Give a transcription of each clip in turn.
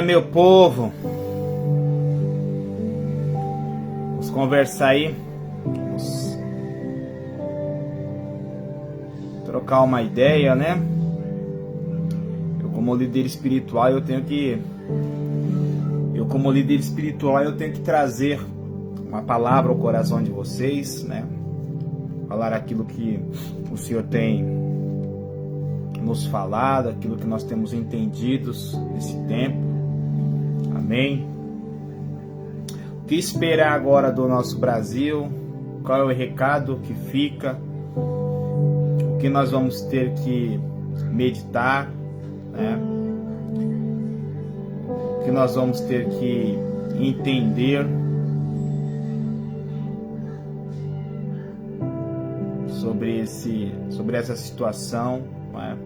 meu povo, vamos conversar aí, vamos trocar uma ideia, né? Eu como líder espiritual eu tenho que trazer uma palavra ao coração de vocês, né? Falar aquilo que o Senhor tem nos falado, aquilo que nós temos entendido nesse tempo. Amém? O que esperar agora do nosso Brasil? Qual é o recado que fica? O que nós vamos ter que meditar, né? O que nós vamos ter que entender sobre essa situação, né?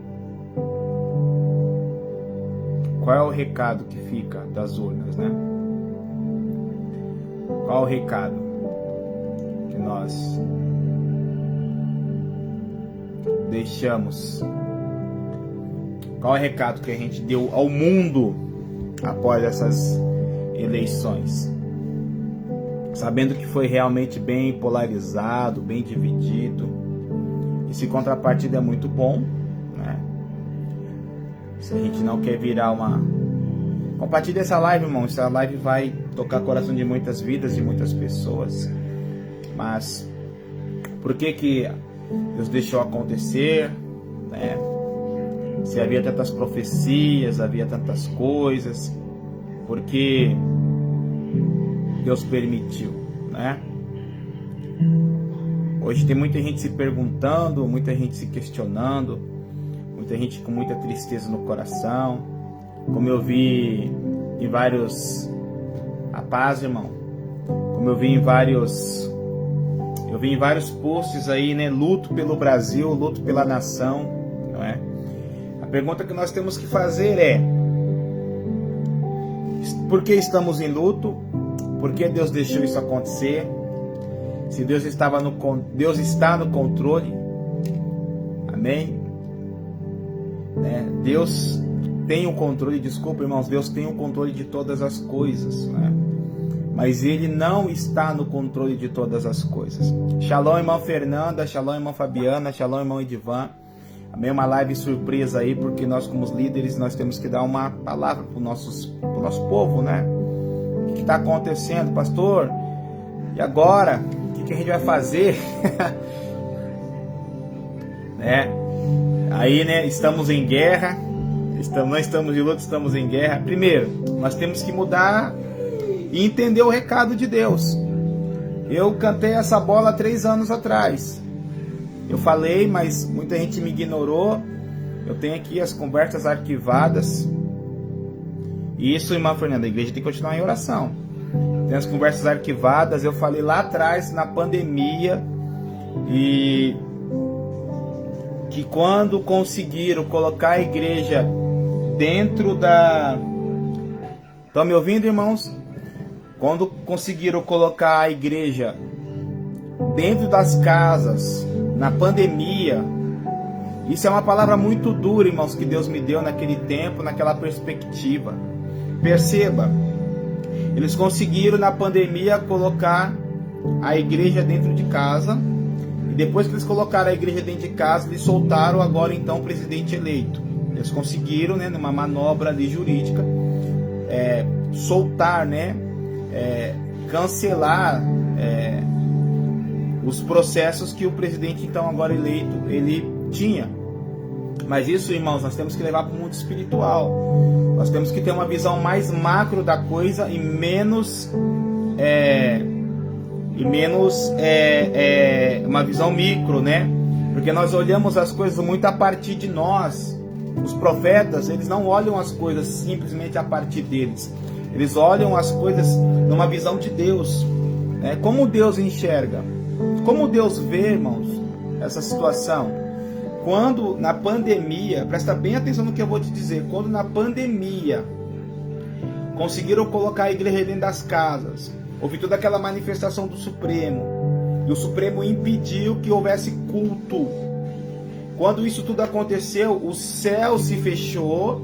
Qual é o recado que fica das urnas, né? Qual é o recado que nós deixamos? Qual é o recado que a gente deu ao mundo após essas eleições? Sabendo que foi realmente bem polarizado, bem dividido. Esse contrapartida é muito bom, né? Se a gente não quer virar uma... Compartilhe essa live, irmão. Essa live vai tocar o coração de muitas vidas, de muitas pessoas. Mas por que Deus deixou acontecer, né? Se havia tantas profecias, havia tantas coisas, porque Deus permitiu, né? Hoje tem muita gente se perguntando, muita gente se questionando, muita gente com muita tristeza no coração. Como eu vi em vários... A paz, irmão. Como eu vi em vários posts aí, né? Luto pelo Brasil, luto pela nação, não é? A pergunta que nós temos que fazer é: por que estamos em luto? Por que Deus deixou isso acontecer? Se Deus está no controle, amém? Né? Deus tem o controle, desculpa, irmãos, Deus tem o controle de todas as coisas, né? Mas Ele não está no controle de todas as coisas. Shalom, irmã Fernanda, shalom, irmã Fabiana, shalom, irmão Edivan. Amém? Uma live surpresa aí, porque nós, como os líderes, nós temos que dar uma palavra para o nosso povo, né? O que está acontecendo, pastor? E agora? O que a gente vai fazer? Né? Aí, né? Estamos em guerra. Não estamos de luto, estamos em guerra. Primeiro, nós temos que mudar e entender o recado de Deus. Eu cantei essa bola há 3 anos atrás. Eu falei, mas muita gente me ignorou. Eu tenho aqui as conversas arquivadas. E isso, irmã Fernanda, a igreja tem que continuar em oração. Tem as conversas arquivadas. Eu falei lá atrás, na pandemia, e que quando conseguiram colocar a igreja dentro da... Estão me ouvindo, irmãos? Quando conseguiram colocar a igreja dentro das casas, na pandemia, isso é uma palavra muito dura, irmãos, que Deus me deu naquele tempo, naquela perspectiva. Perceba, eles conseguiram na pandemia colocar a igreja dentro de casa, e depois que eles colocaram a igreja dentro de casa, eles soltaram agora então o presidente eleito. Eles conseguiram, né, numa manobra ali jurídica, soltar, né, cancelar os processos que o presidente então agora eleito ele tinha. Mas isso, irmãos, nós temos que levar para o mundo espiritual. Nós temos que ter uma visão mais macro da coisa e menos uma visão micro, né? Porque nós olhamos as coisas muito a partir de nós. Os profetas, eles não olham as coisas simplesmente a partir deles. Eles olham as coisas numa visão de Deus, né? Como Deus enxerga, como Deus vê, irmãos, essa situação. Quando na pandemia, presta bem atenção no que eu vou te dizer, quando na pandemia conseguiram colocar a igreja dentro das casas, houve toda aquela manifestação do Supremo, e o Supremo impediu que houvesse culto. Quando isso tudo aconteceu, o céu se fechou,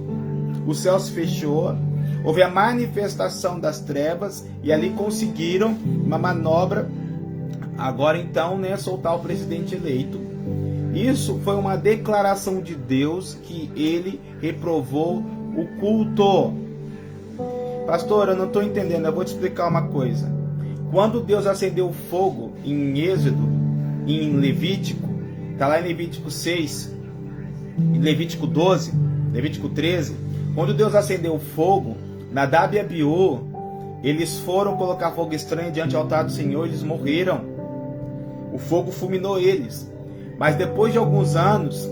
houve a manifestação das trevas e ali conseguiram uma manobra, agora então, né, soltar o presidente eleito. Isso foi uma declaração de Deus que ele reprovou o culto. Pastor, eu não estou entendendo, eu vou te explicar uma coisa. Quando Deus acendeu o fogo em Êxodo, em Levítico, está lá em Levítico 6, em Levítico 12, Levítico 13, quando Deus acendeu o fogo, Nadab e Abiú, eles foram colocar fogo estranho diante do altar do Senhor, eles morreram. O fogo fulminou eles. Mas depois de alguns anos,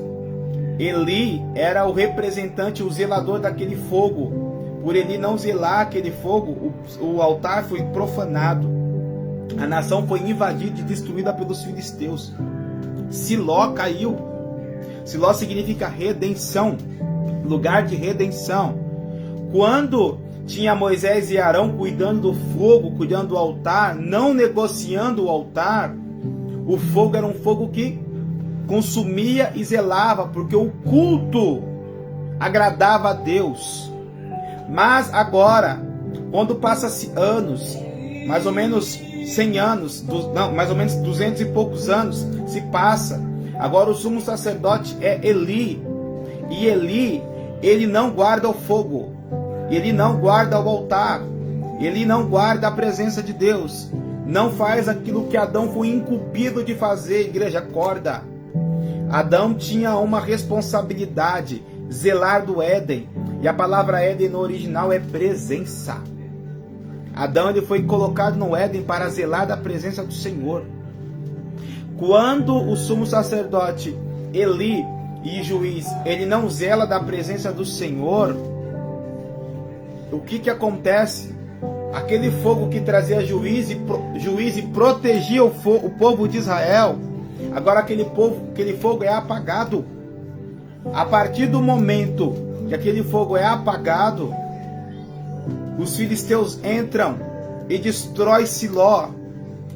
Eli era o representante, o zelador daquele fogo. Por ele não zelar aquele fogo, o altar foi profanado. A nação foi invadida e destruída pelos filisteus. Siló caiu. Siló significa redenção, lugar de redenção. Quando tinha Moisés e Arão cuidando do fogo, cuidando do altar, não negociando o altar, o fogo era um fogo que consumia e zelava, porque o culto agradava a Deus. Mas agora, quando passa-se anos, mais ou menos 100 anos, mais ou menos 200 e poucos anos se passa, agora o sumo sacerdote é Eli, e Eli, ele não guarda o fogo, ele não guarda o altar, ele não guarda a presença de Deus, não faz aquilo que Adão foi incumbido de fazer. Igreja, acorda. Adão tinha uma responsabilidade, zelar do Éden, e a palavra Éden no original é presença. Adão, ele foi colocado no Éden para zelar da presença do Senhor. Quando o sumo sacerdote Eli e juiz, ele não zela da presença do Senhor, o que acontece? Aquele fogo que trazia juízo e protegia o povo de Israel, agora aquele fogo é apagado. A partir do momento que aquele fogo é apagado, os filisteus entram e destrói Siló,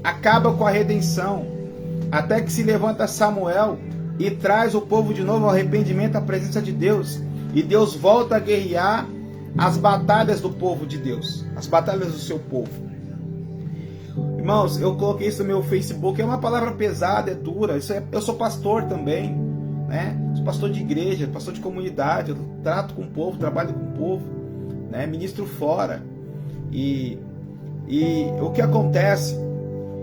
acaba com a redenção, até que se levanta Samuel e traz o povo de novo ao arrependimento, à presença de Deus, e Deus volta a guerrear as batalhas do povo de Deus, as batalhas do seu povo. Irmãos, eu coloquei isso no meu Facebook, é uma palavra pesada, é dura. Eu sou pastor também, né? Sou pastor de igreja, pastor de comunidade, eu trato com o povo, trabalho com o povo, né? Ministro fora. E o que acontece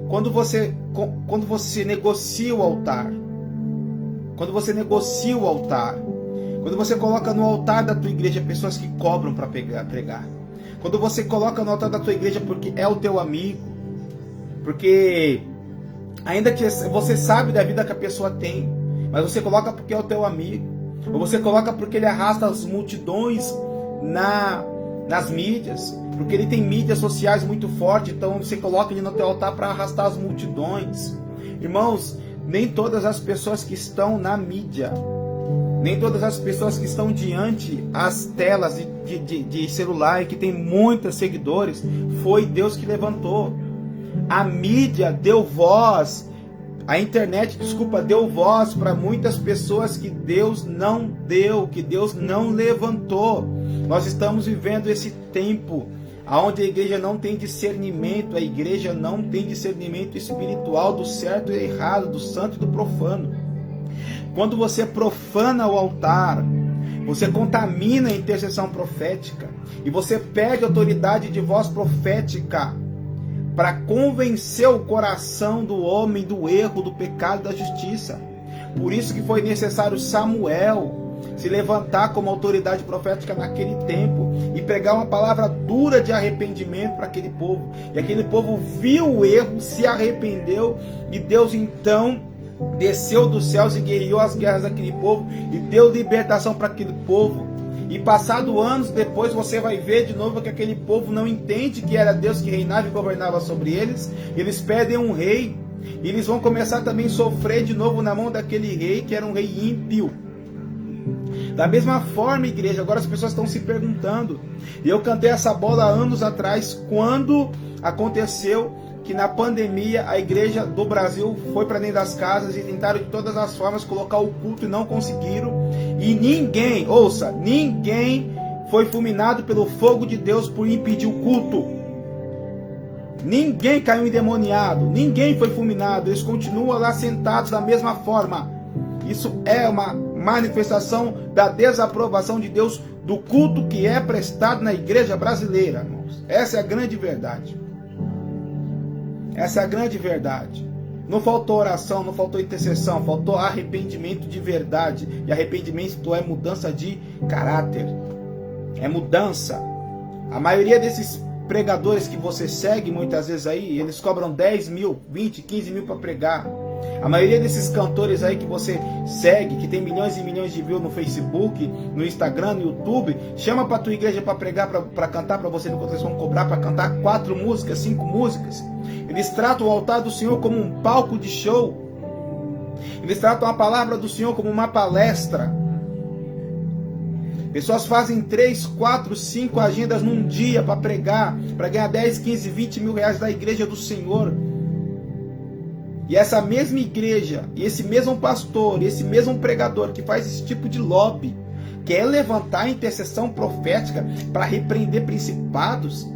quando você negocia o altar? Quando você negocia o altar, quando você coloca no altar da tua igreja pessoas que cobram para pregar, quando você coloca no altar da tua igreja porque é o teu amigo, porque ainda que você sabe da vida que a pessoa tem, mas você coloca porque é o teu amigo, ou você coloca porque ele arrasta as multidões nas mídias, porque ele tem mídias sociais muito fortes, então você coloca ele no teu altar para arrastar as multidões. Irmãos, nem todas as pessoas que estão na mídia, nem todas as pessoas que estão diante as telas de celular e que tem muitos seguidores, foi Deus que levantou. A mídia deu voz, a internet, deu voz para muitas pessoas que Deus não deu, que Deus não levantou. Nós estamos vivendo esse tempo onde a igreja não tem discernimento, a igreja não tem discernimento espiritual do certo e errado, do santo e do profano. Quando você profana o altar, você contamina a intercessão profética e você perde a autoridade de voz profética para convencer o coração do homem do erro, do pecado, da justiça. Por isso que foi necessário Samuel se levantar como autoridade profética naquele tempo e pregar uma palavra dura de arrependimento para aquele povo. E aquele povo viu o erro, se arrependeu, e Deus então desceu dos céus e guerreou as guerras daquele povo e deu libertação para aquele povo. E passado anos depois você vai ver de novo que aquele povo não entende que era Deus que reinava e governava sobre eles. Eles pedem um rei e eles vão começar também a sofrer de novo na mão daquele rei que era um rei ímpio. Da mesma forma, igreja, agora as pessoas estão se perguntando, e eu cantei essa bola anos atrás, quando aconteceu que na pandemia a igreja do Brasil foi para dentro das casas e tentaram de todas as formas colocar o culto e não conseguiram. E ninguém foi fulminado pelo fogo de Deus por impedir o culto. Ninguém caiu endemoniado, ninguém foi fulminado, eles continuam lá sentados da mesma forma. Isso é uma manifestação da desaprovação de Deus do culto que é prestado na igreja brasileira, irmãos. Essa é a grande verdade. Essa é a grande verdade. Não faltou oração, não faltou intercessão, faltou arrependimento de verdade. E arrependimento é mudança de caráter. É mudança. A maioria desses pregadores que você segue muitas vezes aí, eles cobram 10 mil, 20, 15 mil para pregar. A maioria desses cantores aí que você segue, que tem milhões e milhões de views no Facebook, no Instagram, no YouTube, chama para tua igreja para pregar, para cantar para você, enquanto eles vão cobrar para cantar 4 músicas, 5 músicas. Eles tratam o altar do Senhor como um palco de show. Eles tratam a palavra do Senhor como uma palestra. Pessoas fazem 3, 4, 5 agendas num dia para pregar, para ganhar 10, 15, 20 mil reais da igreja do Senhor. E essa mesma igreja, e esse mesmo pastor, e esse mesmo pregador que faz esse tipo de lobby, quer levantar a intercessão profética para repreender principados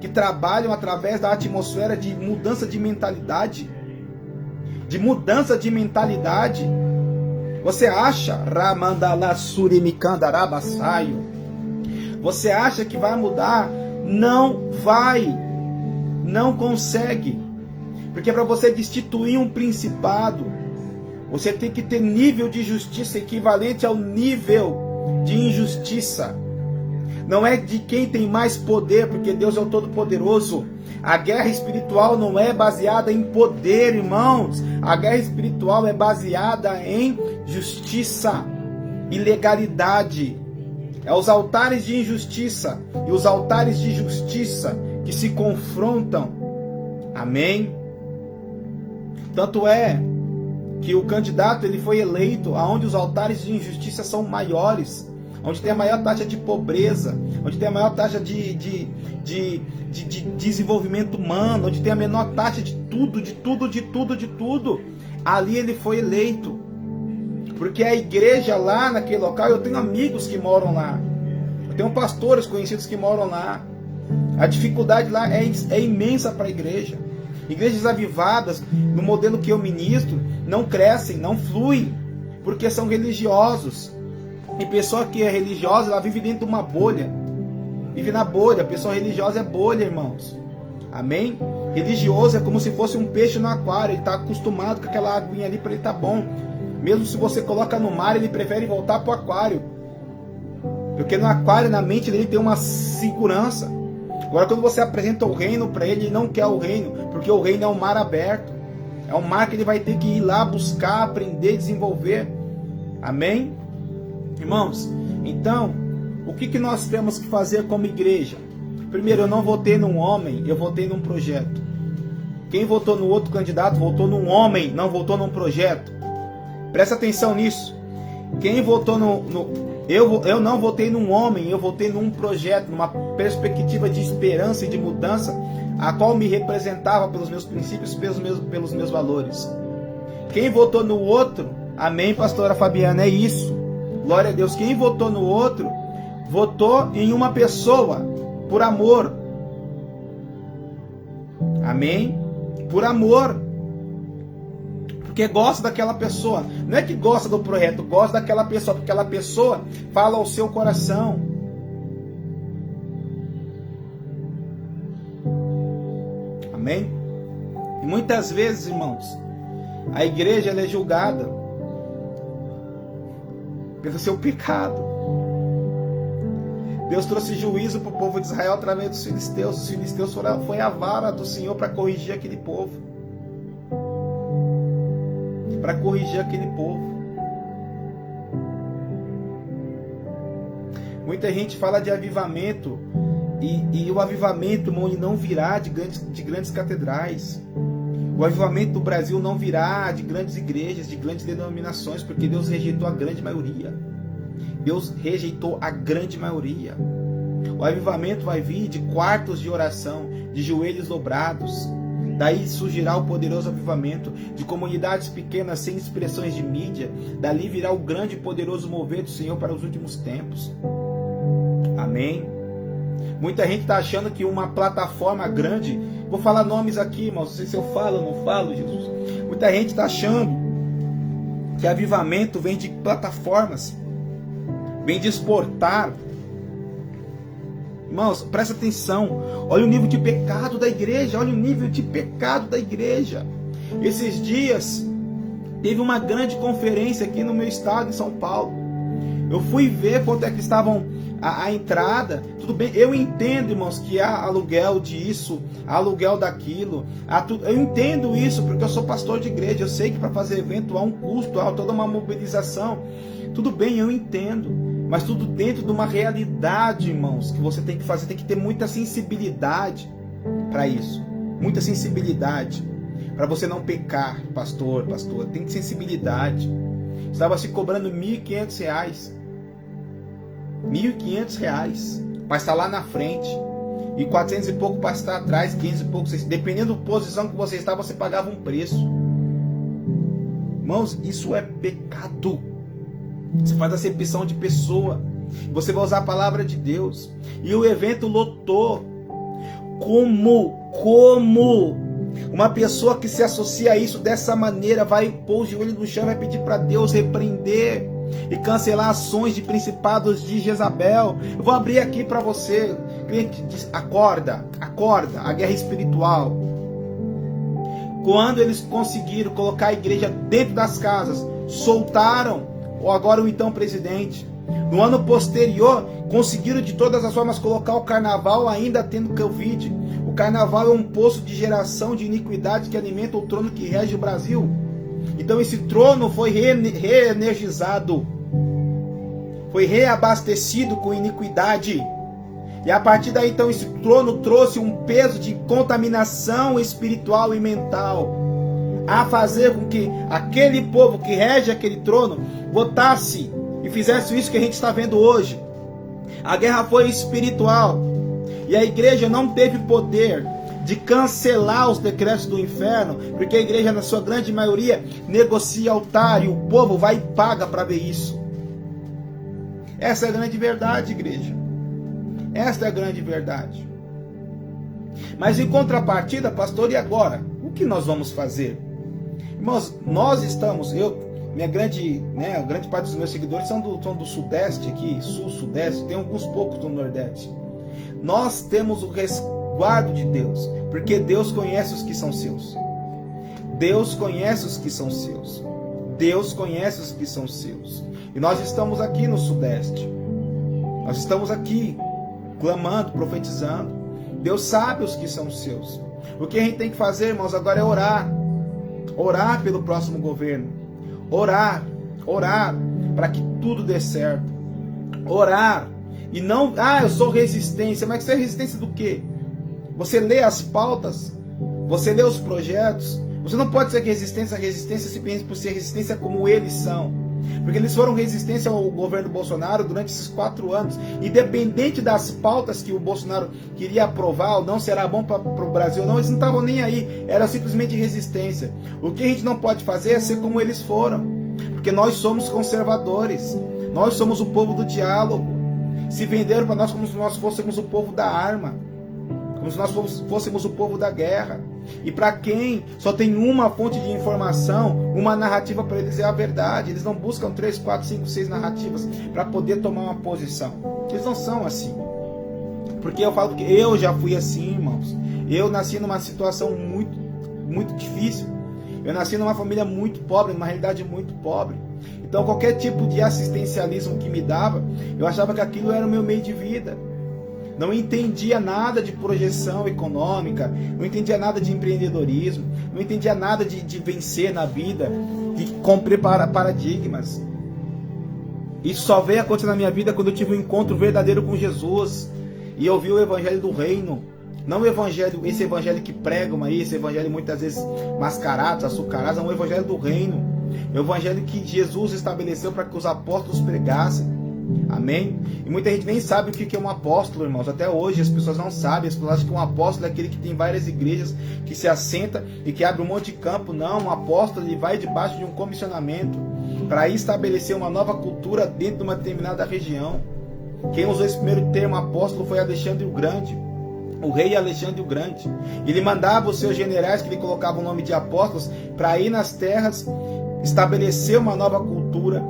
que trabalham através da atmosfera de mudança de mentalidade. De mudança de mentalidade. Você acha, você acha que vai mudar? Não vai. Não consegue. Porque para você destituir um principado, você tem que ter nível de justiça equivalente ao nível de injustiça. Não é de quem tem mais poder, porque Deus é o Todo-Poderoso. A guerra espiritual não é baseada em poder, irmãos. A guerra espiritual é baseada em justiça e legalidade. É os altares de injustiça e os altares de justiça que se confrontam. Amém? Tanto é que o candidato ele foi eleito aonde os altares de injustiça são maiores, onde tem a maior taxa de pobreza, onde tem a maior taxa de desenvolvimento humano, onde tem a menor taxa de tudo. Ali ele foi eleito. Porque a igreja lá naquele local, eu tenho amigos que moram lá. Eu tenho pastores conhecidos que moram lá. A dificuldade lá é imensa para a igreja. Igrejas avivadas, no modelo que eu ministro, não crescem, não fluem, porque são religiosos. E pessoa que é religiosa, ela vive dentro de uma bolha. Vive na bolha. A pessoa religiosa é bolha, irmãos. Amém? Religioso é como se fosse um peixe no aquário. Ele está acostumado com aquela aguinha ali, para ele tá bom. Mesmo se você coloca no mar, ele prefere voltar para o aquário. Porque no aquário, na mente dele, tem uma segurança. Agora, quando você apresenta o reino para ele, ele não quer o reino, porque o reino é um mar aberto. É um mar que ele vai ter que ir lá buscar, aprender, desenvolver. Amém? Irmãos, então, o que nós temos que fazer como igreja? Primeiro, eu não votei num homem, eu votei num projeto. Quem votou no outro candidato, votou num homem, não votou num projeto. Presta atenção nisso. Quem votou eu não votei num homem, eu votei num projeto, numa perspectiva de esperança e de mudança, a qual me representava pelos meus princípios, pelos meus valores. Quem votou no outro, amém, pastora Fabiana, é isso. Glória a Deus. Quem votou no outro, votou em uma pessoa, por amor. Amém? Por amor. Porque gosta daquela pessoa. Não é que gosta do projeto, gosta daquela pessoa, porque aquela pessoa fala ao seu coração. Amém? E muitas vezes, irmãos, a igreja ela é julgada pelo seu pecado. Deus trouxe juízo para o povo de Israel através dos filisteus. Os filisteus foi a vara do Senhor para corrigir aquele povo. Para corrigir aquele povo. Muita gente fala de avivamento e o avivamento, irmão, não virá de grandes catedrais. O avivamento do Brasil não virá de grandes igrejas, de grandes denominações, porque Deus rejeitou a grande maioria. Deus rejeitou a grande maioria. O avivamento vai vir de quartos de oração, de joelhos dobrados. Daí surgirá o poderoso avivamento de comunidades pequenas sem expressões de mídia. Dali virá o grande e poderoso mover do Senhor para os últimos tempos. Amém? Muita gente está achando que uma plataforma grande, vou falar nomes aqui, irmãos, não sei se eu falo ou não falo, Jesus. Muita gente está achando que avivamento vem de plataformas, vem de exportar. Irmãos, presta atenção, olha o nível de pecado da igreja, olha o nível de pecado da igreja. Esses dias, teve uma grande conferência aqui no meu estado, em São Paulo. Eu fui ver quanto é que estavam a entrada. Tudo bem, eu entendo, irmãos, que há aluguel disso, há aluguel daquilo. Eu entendo isso, porque eu sou pastor de igreja. Eu sei que para fazer evento há um custo, há toda uma mobilização. Tudo bem, eu entendo. Mas tudo dentro de uma realidade, irmãos, que você tem que fazer. Tem que ter muita sensibilidade para isso. Muita sensibilidade. Para você não pecar, pastor. Tem sensibilidade. Estava se cobrando R$1.500. R$1.500 para estar lá na frente. E 400 e pouco para estar atrás, 500 e pouco. Dependendo da posição que você estava, você pagava um preço. Irmãos, isso é pecado. Você faz acepção de pessoa. Você vai usar a palavra de Deus. E o evento lotou. Como uma pessoa que se associa a isso dessa maneira vai pôr o joelho no chão, vai pedir para Deus repreender e cancelar ações de principados de Jezabel? Eu vou abrir aqui para você. O cliente diz: acorda, a guerra espiritual. Quando eles conseguiram colocar a igreja dentro das casas, soltaram, ou agora o então presidente. No ano posterior, conseguiram de todas as formas colocar o carnaval ainda tendo Covid. O carnaval é um poço de geração de iniquidade que alimenta o trono que rege o Brasil. Então esse trono foi reenergizado, foi reabastecido com iniquidade. E a partir daí, então, esse trono trouxe um peso de contaminação espiritual e mental, a fazer com que aquele povo que rege aquele trono votasse e fizesse isso que a gente está vendo hoje. A guerra foi espiritual. E a igreja não teve poder de cancelar os decretos do inferno, porque a igreja, na sua grande maioria, negocia altar e o povo vai e paga para ver isso. Essa é a grande verdade, igreja. Esta é a grande verdade. Mas em contrapartida, pastor, e agora? O que nós vamos fazer? Irmãos, nós estamos, grande parte dos meus seguidores são do Sudeste aqui, Sul, Sudeste, tem alguns poucos do Nordeste. Nós temos o resguardo de Deus, porque Deus conhece os que são seus. Deus conhece os que são seus. Deus conhece os que são seus. E nós estamos aqui no Sudeste. Nós estamos aqui clamando, profetizando. Deus sabe os que são seus. O que a gente tem que fazer, irmãos, agora é orar. Orar pelo próximo governo. Orar para que tudo dê certo. Orar. E não, eu sou resistência. Mas você é resistência do quê? Você lê as pautas, você lê os projetos. Você não pode ser resistência simplesmente por ser resistência como eles são. Porque eles foram resistência ao governo Bolsonaro durante esses 4 anos. Independente das pautas que o Bolsonaro queria aprovar ou não, será bom para o Brasil ou não, eles não estavam nem aí. Era simplesmente resistência. O que a gente não pode fazer é ser como eles foram. Porque nós somos conservadores. Nós somos o povo do diálogo. Se venderam para nós como se nós fôssemos o povo da arma, como se nós fôssemos o povo da guerra. E para quem só tem uma fonte de informação, uma narrativa, para eles é a verdade. Eles não buscam 3, 4, 5, 6 narrativas para poder tomar uma posição. Eles não são assim. Porque eu falo que eu já fui assim, irmãos. Eu nasci numa situação muito, muito difícil. Eu nasci numa família muito pobre, numa realidade muito pobre. Então qualquer tipo de assistencialismo que me dava, eu achava que aquilo era o meu meio de vida. Não entendia nada de projeção econômica, não entendia nada de empreendedorismo, não entendia nada de vencer na vida, de cumprir paradigmas. Isso só veio acontecer na minha vida quando eu tive um encontro verdadeiro com Jesus e eu vi o evangelho do reino. Não o evangelho, esse evangelho que pregam aí, esse evangelho muitas vezes mascarado, açucarado, é um evangelho do reino. É o evangelho que Jesus estabeleceu para que os apóstolos pregassem. Amém? E muita gente nem sabe o que é um apóstolo, irmãos. Até hoje as pessoas não sabem. As pessoas acham que um apóstolo é aquele que tem várias igrejas, que se assenta e que abre um monte de campo. Não, um apóstolo ele vai debaixo de um comissionamento para estabelecer uma nova cultura dentro de uma determinada região. Quem usou esse primeiro termo apóstolo foi Alexandre o Grande, o rei Alexandre o Grande. Ele mandava os seus generais, que ele colocava o nome de apóstolos, para ir nas terras, estabelecer uma nova cultura,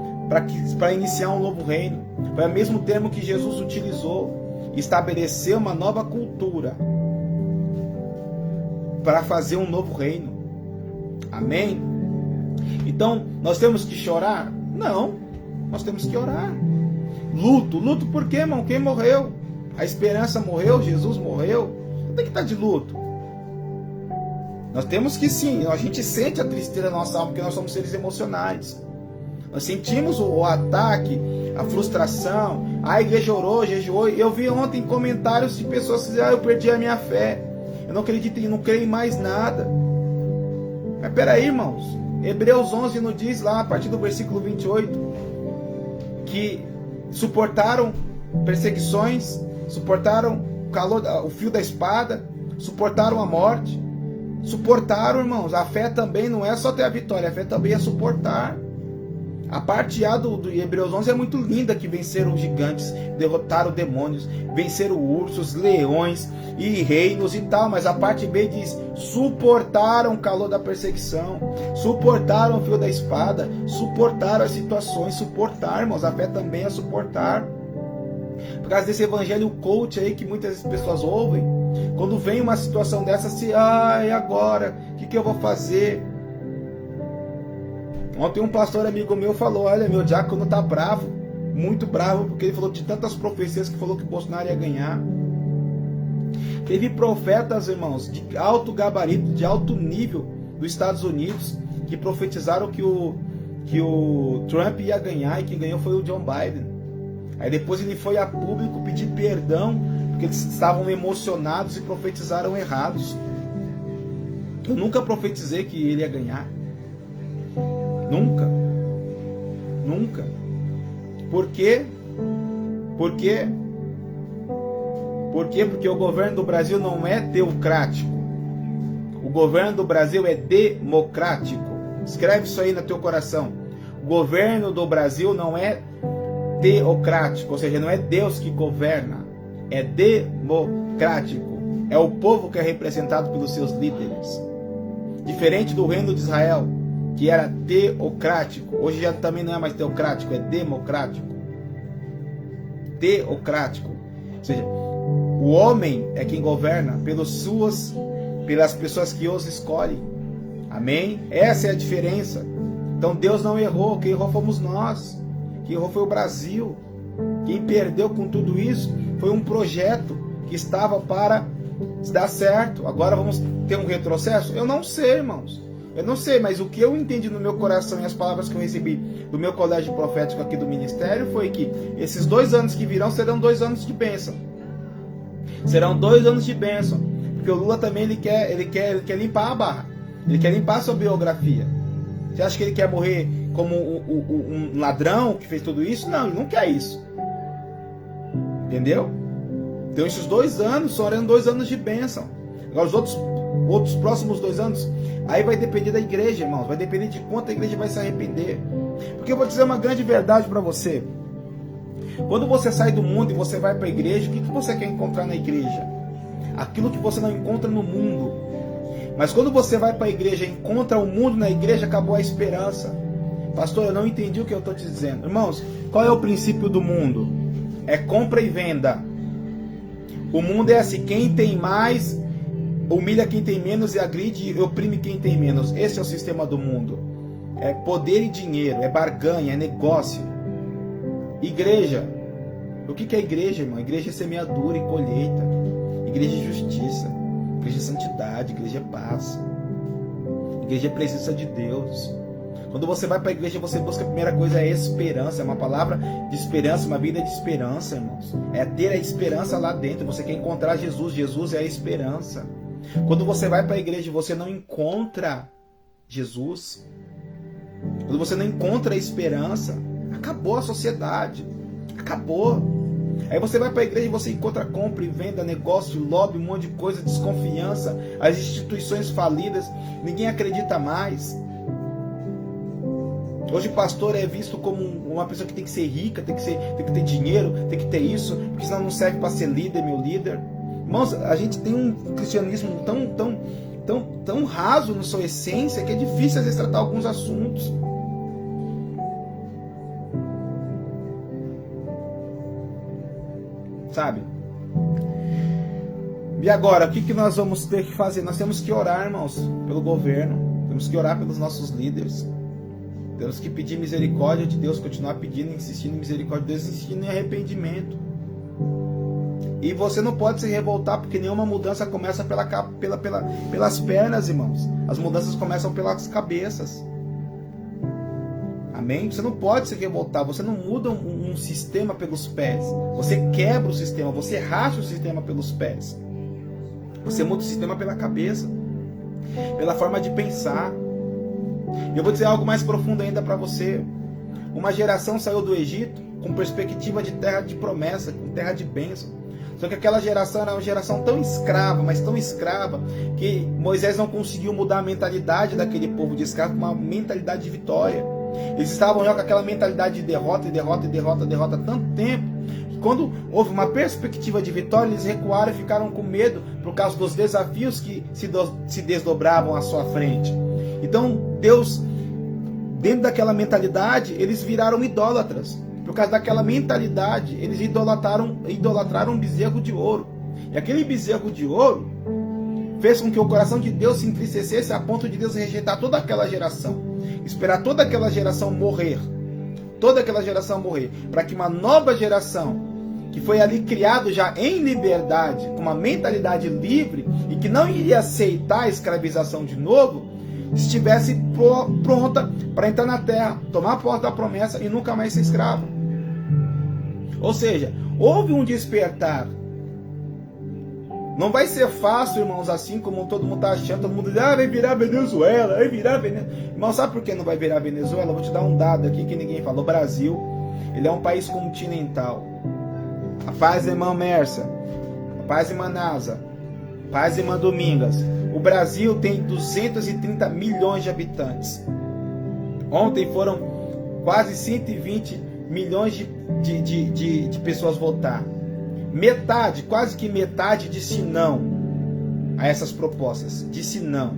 para iniciar um novo reino. Foi o mesmo termo que Jesus utilizou, estabelecer uma nova cultura, para fazer um novo reino. Amém? Então, nós temos que chorar? Não, nós temos que orar. Luto por quê, irmão? Quem morreu? A esperança morreu, Jesus morreu. Não tem que estar de luto. Nós temos que sim, a gente sente a tristeza da nossa alma, porque nós somos seres emocionais. Nós sentimos o ataque, a frustração. A igreja orou, jejuou. Eu vi ontem comentários de pessoas que diziam: eu perdi a minha fé, eu não acredito, não creio em mais nada. Mas peraí, irmãos, Hebreus 11 nos diz lá, a partir do versículo 28, que suportaram perseguições, suportaram o calor, o fio da espada, suportaram a morte, suportaram, irmãos. A fé também não é só ter a vitória, a fé também é suportar. A parte A do Hebreus 11 é muito linda, que venceram gigantes, derrotaram demônios, venceram ursos, leões e reinos e tal, mas a parte B diz: suportaram o calor da perseguição, suportaram o fio da espada, suportaram as situações. Suportar, irmãos, a fé também é suportar. Por causa desse evangelho coach aí que muitas pessoas ouvem, quando vem uma situação dessa, e agora? O que eu vou fazer? Ontem um pastor amigo meu falou: olha, meu diácono tá bravo, muito bravo, porque ele falou de tantas profecias que falou que Bolsonaro ia ganhar. Teve profetas, irmãos, de alto gabarito, de alto nível dos Estados Unidos, que profetizaram que o Trump ia ganhar, e quem ganhou foi o John Biden. Aí depois ele foi a público pedir perdão, porque eles estavam emocionados e profetizaram errados. Eu nunca profetizei que ele ia ganhar. Nunca. Nunca. Por quê? Por quê? Por quê? Porque o governo do Brasil não é teocrático. O governo do Brasil é democrático. Escreve isso aí no teu coração. O governo do Brasil não é teocrático, ou seja, não é Deus que governa. É democrático. É o povo que é representado pelos seus líderes. Diferente do reino de Israel, que era teocrático. Hoje já também não é mais teocrático, é democrático. Teocrático. Ou seja, o homem é quem governa pelas pessoas que os escolhem. Amém? Essa é a diferença. Então Deus não errou, quem errou fomos nós. Quem errou foi o Brasil. Quem perdeu com tudo isso foi um projeto que estava para dar certo. Agora vamos ter um retrocesso? Eu não sei, irmãos. Eu não sei, mas o que eu entendi no meu coração e as palavras que eu recebi do meu colégio profético aqui do ministério foi que esses 2 anos que virão serão 2 anos de bênção. Serão 2 anos de bênção. Porque o Lula também ele quer limpar a barra. Ele quer limpar a sua biografia. Você acha que ele quer morrer como um ladrão que fez tudo isso? Não, ele não quer isso. Entendeu? Então esses 2 anos serão 2 anos de bênção. Agora os outros próximos 2 anos, aí vai depender da igreja, irmãos. Vai depender de quanto a igreja vai se arrepender. Porque eu vou dizer uma grande verdade para você. Quando você sai do mundo e você vai para a igreja, o que você quer encontrar na igreja? Aquilo que você não encontra no mundo. Mas quando você vai para a igreja e encontra o mundo na igreja, acabou a esperança. Pastor, eu não entendi o que eu estou te dizendo. Irmãos, qual é o princípio do mundo? É compra e venda. O mundo é assim: quem tem mais humilha quem tem menos, e agride e oprime quem tem menos. Esse é o sistema do mundo. É poder e dinheiro, é barganha, é negócio. Igreja. O que é igreja, irmão? Igreja é semeadura e colheita. Igreja é justiça. Igreja é santidade. Igreja é paz. Igreja é presença de Deus. Quando você vai para a igreja, você busca a primeira coisa, é esperança. É uma palavra de esperança, uma vida de esperança, irmãos. É ter a esperança lá dentro. Você quer encontrar Jesus. Jesus é a esperança. Quando você vai para a igreja e você não encontra Jesus, quando você não encontra a esperança, acabou a sociedade. Acabou. Aí você vai para a igreja e você encontra compra e venda, negócio, lobby, um monte de coisa, desconfiança, as instituições falidas, ninguém acredita mais. Hoje pastor é visto como uma pessoa que tem que ser rica, tem que ter dinheiro, tem que ter isso, porque senão não serve para ser líder, meu líder. Irmãos, a gente tem um cristianismo tão raso na sua essência que é difícil às vezes tratar alguns assuntos. Sabe? E agora, o que nós vamos ter que fazer? Nós temos que orar, irmãos, pelo governo, temos que orar pelos nossos líderes. Temos que pedir misericórdia de Deus, continuar pedindo, insistindo em misericórdia de Deus, insistindo em arrependimento. E você não pode se revoltar, porque nenhuma mudança começa pelas pernas, irmãos. As mudanças começam pelas cabeças. Amém? Você não pode se revoltar, você não muda um sistema pelos pés. Você quebra o sistema, você racha o sistema pelos pés. Você muda o sistema pela cabeça, pela forma de pensar. Eu vou dizer algo mais profundo ainda para você. Uma geração saiu do Egito com perspectiva de terra de promessa, com terra de bênção. Só que aquela geração era uma geração tão escrava, mas tão escrava, que Moisés não conseguiu mudar a mentalidade daquele povo de escravo com uma mentalidade de vitória. Eles estavam já com aquela mentalidade de derrota há tanto tempo, que quando houve uma perspectiva de vitória, eles recuaram e ficaram com medo por causa dos desafios que se desdobravam à sua frente. Então Deus, dentro daquela mentalidade, eles viraram idólatras. Por causa daquela mentalidade, eles idolatraram um bezerro de ouro. E aquele bezerro de ouro fez com que o coração de Deus se entristecesse a ponto de Deus rejeitar toda aquela geração. Esperar toda aquela geração morrer. Toda aquela geração morrer. Para que uma nova geração, que foi ali criado já em liberdade, com uma mentalidade livre, e que não iria aceitar a escravização de novo, estivesse pronta para entrar na terra, tomar a porta da promessa e nunca mais ser escravo. Ou seja, houve um despertar. Não vai ser fácil, irmãos, assim como todo mundo está achando. Todo mundo diz, vai virar Venezuela, vai virar Venezuela. Irmão, sabe por que não vai virar Venezuela? Eu vou te dar um dado aqui que ninguém falou. O Brasil, ele é um país continental. A paz, irmã Mersa. A paz, irmã Nasa. A paz, irmã Domingas. O Brasil tem 230 milhões de habitantes. Ontem foram quase 120 milhões de pessoas votar. Metade, quase que metade, disse não a essas propostas. Disse não.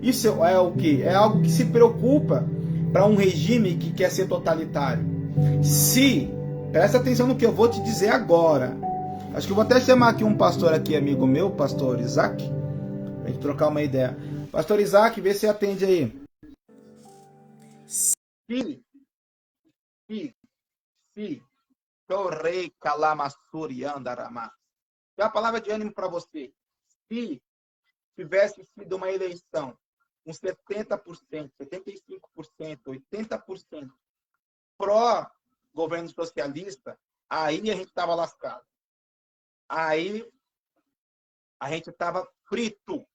Isso é o quê? É algo que se preocupa para um regime que quer ser totalitário. Presta atenção no que eu vou te dizer agora. Acho que eu vou até chamar aqui um pastor aqui, amigo meu, pastor Isaac, pra gente trocar uma ideia. Pastor Isaac, vê se atende aí. Se Torrei Calamassuri Andaramá. É a palavra de ânimo para você. Se tivesse sido uma eleição com 70%, 75%, 80% pró-governo socialista, aí a gente estava lascado. Aí a gente estava frito.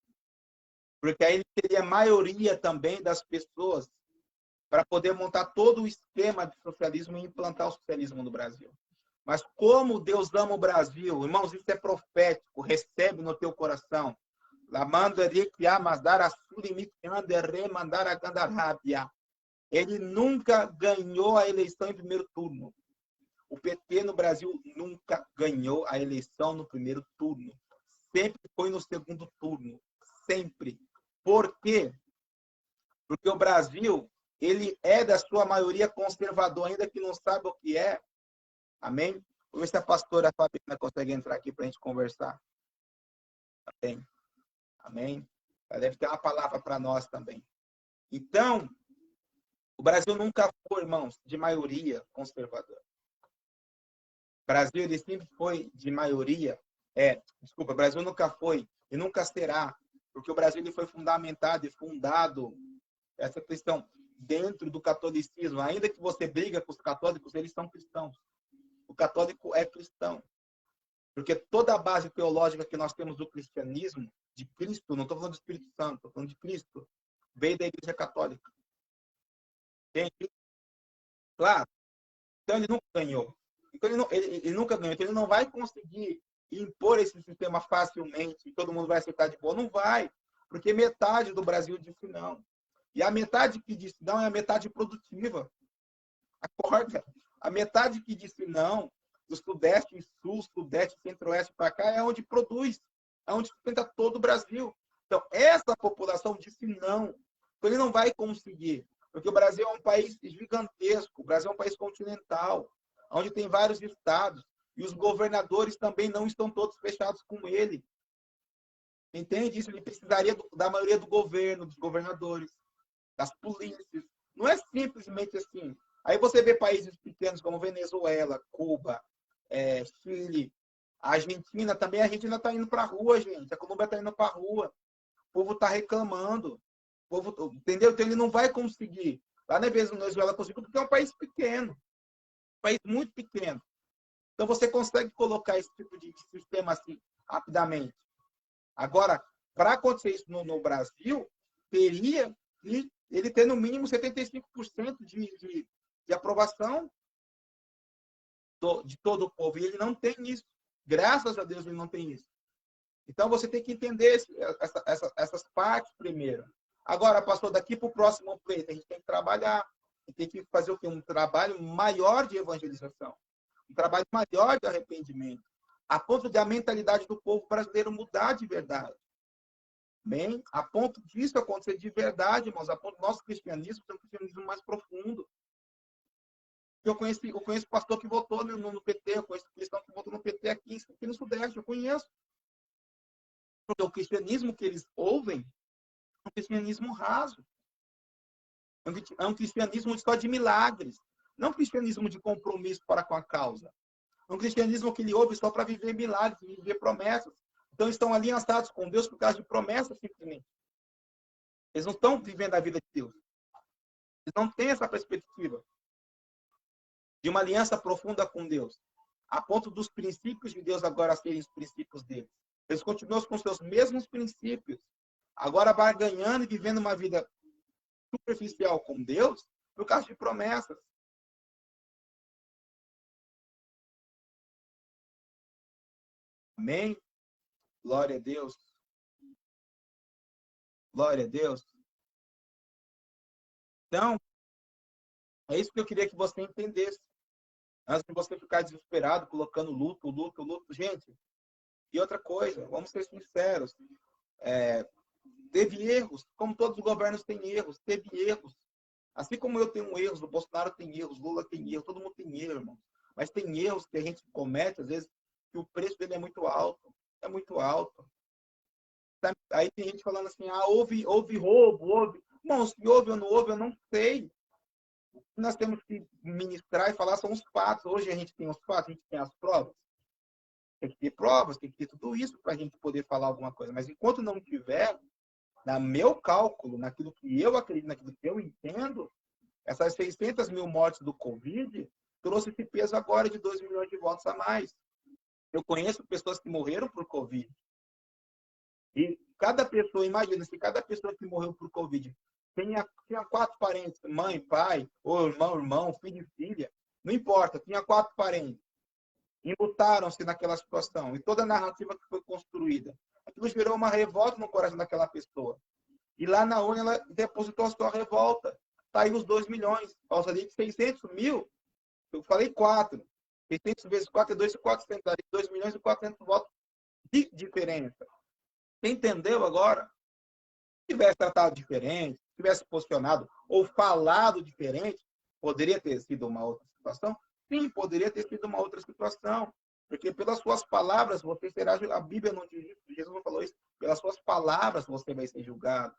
Porque aí ele teria a maioria também das pessoas para poder montar todo o esquema de socialismo e implantar o socialismo no Brasil. Mas como Deus ama o Brasil, irmãos, isso é profético, recebe no teu coração. Ele nunca ganhou a eleição em primeiro turno. O PT no Brasil nunca ganhou a eleição no primeiro turno. Sempre foi no segundo turno. Sempre. Por quê? Porque o Brasil, ele é da sua maioria conservador, ainda que não sabe o que é. Amém? Vou ver se a pastora Fabiana consegue entrar aqui para a gente conversar. Amém? Amém? Ela deve ter uma palavra para nós também. Então, o Brasil nunca foi, irmãos, de maioria conservadora. O Brasil, ele sempre foi de maioria. O Brasil nunca foi e nunca será, porque o Brasil ele foi fundamentado e fundado, essa questão, dentro do catolicismo. Ainda que você briga com os católicos, eles são cristãos. O católico é cristão. Porque toda a base teológica que nós temos do cristianismo, de Cristo, não estou falando do Espírito Santo, estou falando de Cristo, veio da Igreja Católica. Entende? Claro. Então ele nunca ganhou. Então ele nunca ganhou. Então ele não vai conseguir impor esse sistema facilmente e todo mundo vai aceitar de boa. Não vai. Porque metade do Brasil disse não. E a metade que disse não é a metade produtiva. Acorda. A metade que disse não, do Sudeste, Sul, Sudeste, Centro-Oeste para cá, é onde produz, é onde sustenta todo o Brasil. Então, essa população disse não. Então, ele não vai conseguir. Porque o Brasil é um país gigantesco, o Brasil é um país continental, onde tem vários estados, e os governadores também não estão todos fechados com ele. Entende? Isso ele precisaria da maioria do governo, dos governadores, das polícias. Não é simplesmente assim. Aí você vê países pequenos como Venezuela, Cuba, Chile, a Argentina também. A Argentina está indo para a rua, gente. A Colômbia está indo para a rua. O povo está reclamando. O povo, entendeu? Então ele não vai conseguir. Lá na Venezuela conseguiu porque é um país pequeno. Um país muito pequeno. Então você consegue colocar esse tipo de sistema assim rapidamente. Agora, para acontecer isso no Brasil, teria que ele ter no mínimo 75% de aprovação de todo o povo. E ele não tem isso. Graças a Deus ele não tem isso. Então você tem que entender essas partes primeiro. Agora, pastor, daqui para o próximo pleito, a gente tem que trabalhar. A gente tem que fazer o quê? Um trabalho maior de evangelização. Um trabalho maior de arrependimento. A ponto de a mentalidade do povo brasileiro mudar de verdade. Bem, a ponto disso acontecer de verdade, irmãos. A ponto do nosso cristianismo ser um cristianismo mais profundo. Eu conheço pastor que votou no PT, eu conheço cristão que votou no PT aqui no Sudeste, eu conheço. Porque o cristianismo que eles ouvem é um cristianismo raso. É um cristianismo só de milagres. Não um cristianismo de compromisso para com a causa. É um cristianismo que ele ouve só para viver milagres, viver promessas. Então, estão aliançados com Deus por causa de promessas, simplesmente. Eles não estão vivendo a vida de Deus. Eles não têm essa perspectiva de uma aliança profunda com Deus, a ponto dos princípios de Deus agora serem os princípios deles. Eles continuam com seus mesmos princípios, agora barganhando e vivendo uma vida superficial com Deus por causa de promessas. Amém? Glória a Deus. Glória a Deus. Então, é isso que eu queria que você entendesse. Antes de você ficar desesperado, colocando luto. Gente, e outra coisa, vamos ser sinceros. Teve erros, como todos os governos têm erros, teve erros. Assim como eu tenho erros, o Bolsonaro tem erros, Lula tem erros, todo mundo tem erro, irmão. Mas tem erros que a gente comete, às vezes, que o preço dele é muito alto. É muito alto. Aí tem gente falando assim, houve roubo, houve. Irmão, se houve ou não houve, eu não sei. O que nós temos que ministrar e falar são os fatos. Hoje a gente tem os fatos, a gente tem as provas. Tem que ter provas, tem que ter tudo isso para a gente poder falar alguma coisa. Mas enquanto não tiver, no meu cálculo, naquilo que eu acredito, naquilo que eu entendo, essas 600 mil mortes do Covid trouxe esse peso agora de 2 milhões de votos a mais. Eu conheço pessoas que morreram por Covid. E cada pessoa, imagina, se cada pessoa que morreu por Covid tinha 4 parentes, mãe, pai, ou irmão, filho e filha, não importa, tinha 4 parentes. Enlutaram-se naquela situação. E toda a narrativa que foi construída. Aquilo gerou uma revolta no coração daquela pessoa. E lá na urna ela depositou a sua revolta. Está aí os 2 milhões. Causa de 600 mil. Eu falei 4. 600 vezes 4 é 2.400. 2 milhões e 400 votos de diferença. Entendeu agora? Se tivesse tratado diferente, tivesse posicionado ou falado diferente, poderia ter sido uma outra situação? Sim, poderia ter sido uma outra situação. Porque pelas suas palavras você será julgado. A Bíblia não diz isso, Jesus não falou isso. Pelas suas palavras você vai ser julgado.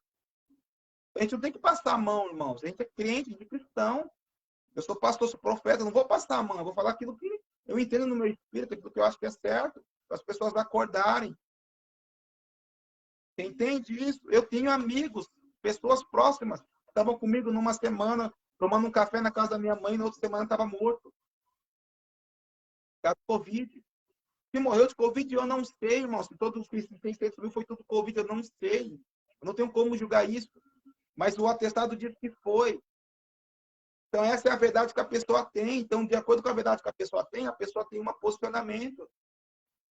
A gente não tem que passar a mão, irmãos. A gente é crente, de cristão. Eu sou pastor, sou profeta, não vou passar a mão. Eu vou falar aquilo que eu entendo no meu espírito, aquilo que eu acho que é certo, para as pessoas acordarem. Você entende isso? Eu tenho amigos, pessoas próximas, que estavam comigo numa semana, tomando um café na casa da minha mãe, na outra semana estava morto. Por causa do Covid. Se morreu de Covid, eu não sei, irmão. Se todos os 600 mil foi tudo Covid, eu não sei. Eu não tenho como julgar isso. Mas o atestado diz que foi. Então, essa é a verdade que a pessoa tem. Então, de acordo com a verdade que a pessoa tem um posicionamento.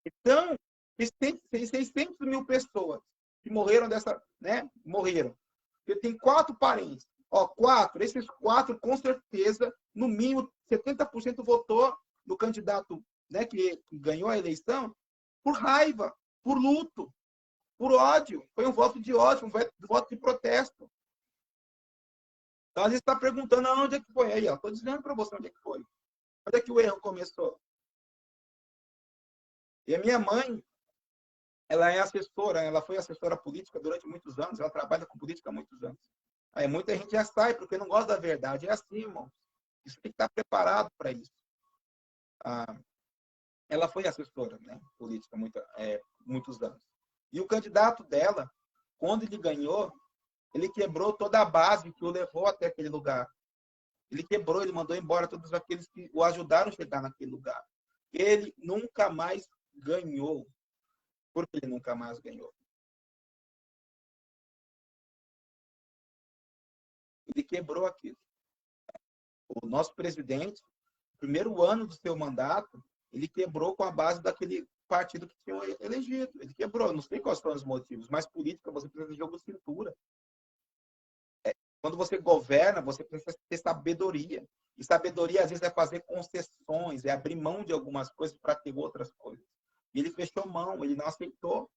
Então, 600 mil pessoas que morreram dessa, né? Morreram. Você tem 4 parentes. Ó, 4. Esses 4, com certeza, no mínimo, 70% votou no candidato, né, que ganhou a eleição por raiva, por luto, por ódio. Foi um voto de ódio, um voto de protesto. Então, a gente está perguntando onde é que foi. Aí, ó, estou dizendo para você onde é que foi. Onde é que o erro começou? E a minha mãe, ela é assessora, ela foi assessora política durante muitos anos, ela trabalha com política há muitos anos. Aí muita gente já sai porque não gosta da verdade. É assim, irmão. Isso tem que estar preparado para isso. Ela foi assessora, né, política muitos anos. E o candidato dela, quando ele ganhou, ele quebrou toda a base que o levou até aquele lugar. Ele quebrou, ele mandou embora todos aqueles que o ajudaram a chegar naquele lugar. Ele nunca mais ganhou. Por que ele nunca mais ganhou? Ele quebrou aquilo. O nosso presidente, no primeiro ano do seu mandato, ele quebrou com a base daquele partido que tinha elegido. Ele quebrou. Não sei quais foram os motivos, mas política, você precisa de jogo de cintura. Quando você governa, você precisa ter sabedoria. E sabedoria, às vezes, é fazer concessões, é abrir mão de algumas coisas para ter outras coisas. E ele fechou mão, ele não aceitou.